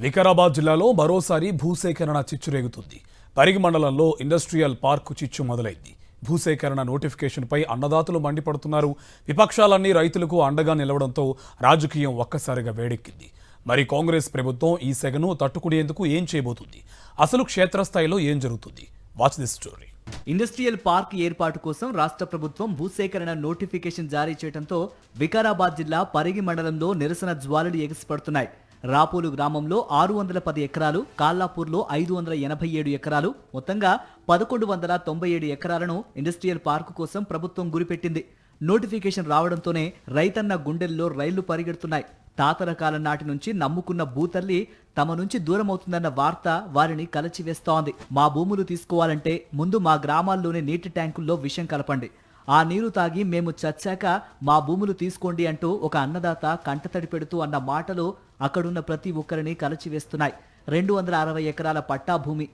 వికారాబాద్ జిల్లాలో మరోసారి భూసేకరణ చిచ్చురేగుతుంది. పరిగి మండలంలో ఇండస్ట్రియల్ పార్కు చిచ్చు మొదలైంది. భూసేకరణ నోటిఫికేషన్పై అన్నదాతలు మండిపడుతున్నారు. విపక్షాలన్నీ రైతులకు అండగా నిలవడంతో రాజకీయం ఒక్కసారిగా వేడెక్కింది. మరి కాంగ్రెస్ ప్రభుత్వం ఈ సెగను తట్టుకునేందుకు ఏం చేయబోతుంది? అసలు క్షేత్రస్థాయిలో ఏం జరుగుతుంది? Watch this story. Industrial park ఏర్పాటు కోసం రాష్ట్ర ప్రభుత్వం భూసేకరణ నోటిఫికేషన్ జారీ చేయడంతో వికారాబాద్ జిల్లా పరిగి మండలంలో నిరసన జ్వాలలు ఎగిసిపడుతున్నాయి. రాపోలు గ్రామంలో 610 ఎకరాలు, కాల్లాపూర్లో 587 ఎకరాలు, మొత్తంగా 1197 ఎకరాలను ఇండస్ట్రియల్ పార్కు కోసం ప్రభుత్వం గురిపెట్టింది. నోటిఫికేషన్ రావడంతోనే రైతన్న గుండెల్లో రైళ్లు పరిగెడుతున్నాయి. తాతల కాలం నాటి నుంచి నమ్ముకున్న భూతల్లి తమ నుంచి దూరమవుతుందన్న వార్త వారిని కలచివేస్తోంది. మా భూములు తీసుకోవాలంటే ముందు మా గ్రామాల్లోని నీటి ట్యాంకుల్లో విషం కలపండి, ఆ నీరు తాగి మేము చచ్చాక మా భూములు తీసుకోండి అంటూ ఒక అన్నదాత కంటతడి పెడుతూ అన్న మాటలు అక్కడున్న ప్రతి ఒక్కరిని కలచివేస్తున్నాయి. 260 ఎకరాల పట్టా భూమి,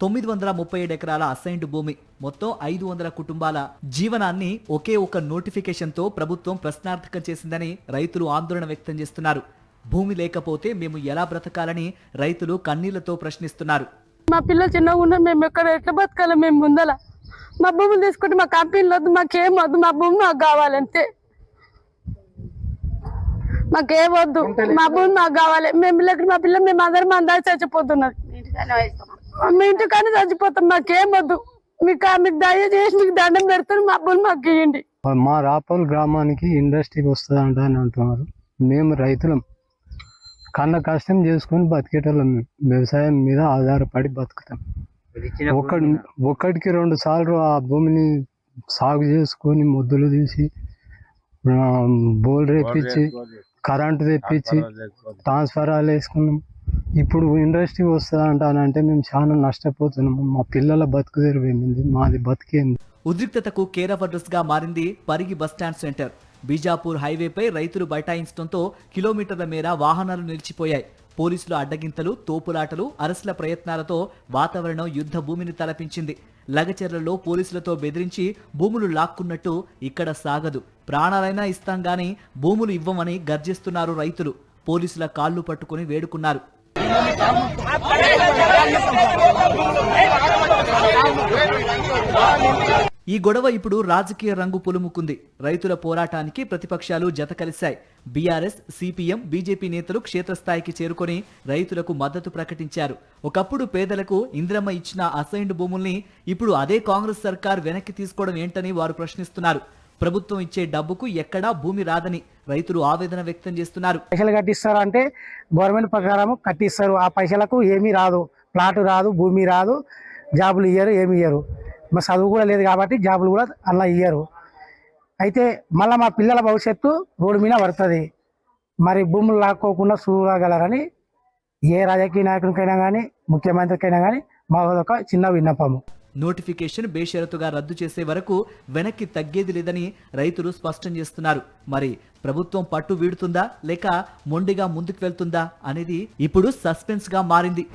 937 ఎకరాల అసైన్డ్ భూమి, మొత్తం 500 కుటుంబాల జీవనాన్ని ఒకే ఒక నోటిఫికేషన్తో ప్రభుత్వం ప్రశ్నార్థకం చేసిందని రైతులు ఆందోళన వ్యక్తం చేస్తున్నారు. భూమి లేకపోతే మేము ఎలా బ్రతకాలని రైతులు కన్నీళ్లతో ప్రశ్నిస్తున్నారు. మా పిల్లలు చిన్నగా ఉన్నారు, మేము ఎక్కడ ఎట్లా బతకాలి? మేము ముందల మా భూములు తీసుకుంటే మా కంపెనీలు వద్దు, మాకేం వద్దు, మా భూమి మాకు కావాలంతే, మాకేం వద్దు, మా భూమి మాకు కావాలి. మేము లేక మా పిల్లలు మేము అందరం అందరూ చచ్చిపోతున్నారు, మీ ఇంటికన్నా చచ్చిపోతాం, మాకేం వద్దు. మీకు దయచేసి మీకు దండం పెడుతున్నారు, మా భూమి మాకు ఇవ్వండి. మా రాపోల్ గ్రామానికి ఇండస్ట్రీకి వస్తుందంట అని అంటున్నారు. మేము రైతులం, కన్న కష్టం చేసుకుని బతికేటోళ్ళం, వ్యవసాయం మీద ఆధారపడి బతుకుతాం. ఒకటికి 2 సార్లు ఆ భూమిని సాగు చేసుకొని ముద్దులు తీసి బోల్ రేపించి కరెంటు తెప్పించి ట్రాన్స్ఫారాలు వేసుకున్నాం. ఇప్పుడు ఇండస్ట్రీ వస్తుందంట అని అంటే మేము చాలా నష్టపోతున్నాం. మా పిల్లల బతుకు తెరిపోయింది, మాది బతికేంది. ఉద్రిక్తతకు కేర్ ఆఫ్ అడ్రస్ గా మారింది పరిగి బస్టాండ్ సెంటర్. బీజాపూర్ హైవేపై రైతులు బైఠాయించడంతో కిలోమీటర్ల మేర వాహనాలు నిలిచిపోయాయి. పోలీసుల అడ్డగింతలు, తోపులాటలు, అరెస్టుల ప్రయత్నాలతో వాతావరణం యుద్ధ భూమిని తలపించింది. లగచెర్లలో పోలీసులతో బెదిరించి భూములు లాక్కున్నట్టు ఇక్కడ సాగదు. ప్రాణాలైనా ఇస్తాం గానీ భూములు ఇవ్వమని గర్జిస్తున్నారు రైతులు. పోలీసుల కాళ్లు పట్టుకుని వేడుకున్నారు. ఈ గొడవ ఇప్పుడు రాజకీయ రంగు పులుముకుంది. రైతుల పోరాటానికి ప్రతిపక్షాలు జత కలిశాయి. బీఆర్ఎస్, సిపిఎం, బీజేపీ నేతలు క్షేత్రస్థాయికి చేరుకొని రైతులకు మద్దతు ప్రకటించారు. ఒకప్పుడు పేదలకు ఇందిరమ్మ ఇచ్చిన అసైన్డ్ భూముల్ని ఇప్పుడు అదే కాంగ్రెస్ సర్కార్ వెనక్కి తీసుకోవడం ఏంటని వారు ప్రశ్నిస్తున్నారు. ప్రభుత్వం ఇచ్చే డబ్బుకు ఎక్కడా భూమి రాదని రైతులు ఆవేదన వ్యక్తం చేస్తున్నారు. పైసలు కట్టిస్తారు అంటే గవర్నమెంట్ ప్రకారం కట్టిస్తారు, ఆ పైసలకు ఏమీ రాదు, ప్లాట్ రాదు, భూమి రాదు, జాబులు ఇయ్యరు, ఏమి ఇయ్యరు. మా చదువు కూడా లేదు కాబట్టి జాబులు కూడా అలా ఇయ్యరు. అయితే మళ్ళీ మా పిల్లల భవిష్యత్తు రోడ్డు మీద పడుతుంది. మరి భూములు లాక్కోకుండా చూడగలరని ఏ రాజకీయ నాయకునికైనా కానీ ముఖ్యమంత్రికైనా కానీ మా ఒక చిన్న విన్నపము. నోటిఫికేషన్ బేషరతుగా రద్దు చేసే వరకు వెనక్కి తగ్గేది లేదని రైతులు స్పష్టం చేస్తున్నారు. మరి ప్రభుత్వం పట్టు వీడుతుందా లేక మొండిగా ముందుకు వెళ్తుందా అనేది ఇప్పుడు సస్పెన్స్ గా మారింది.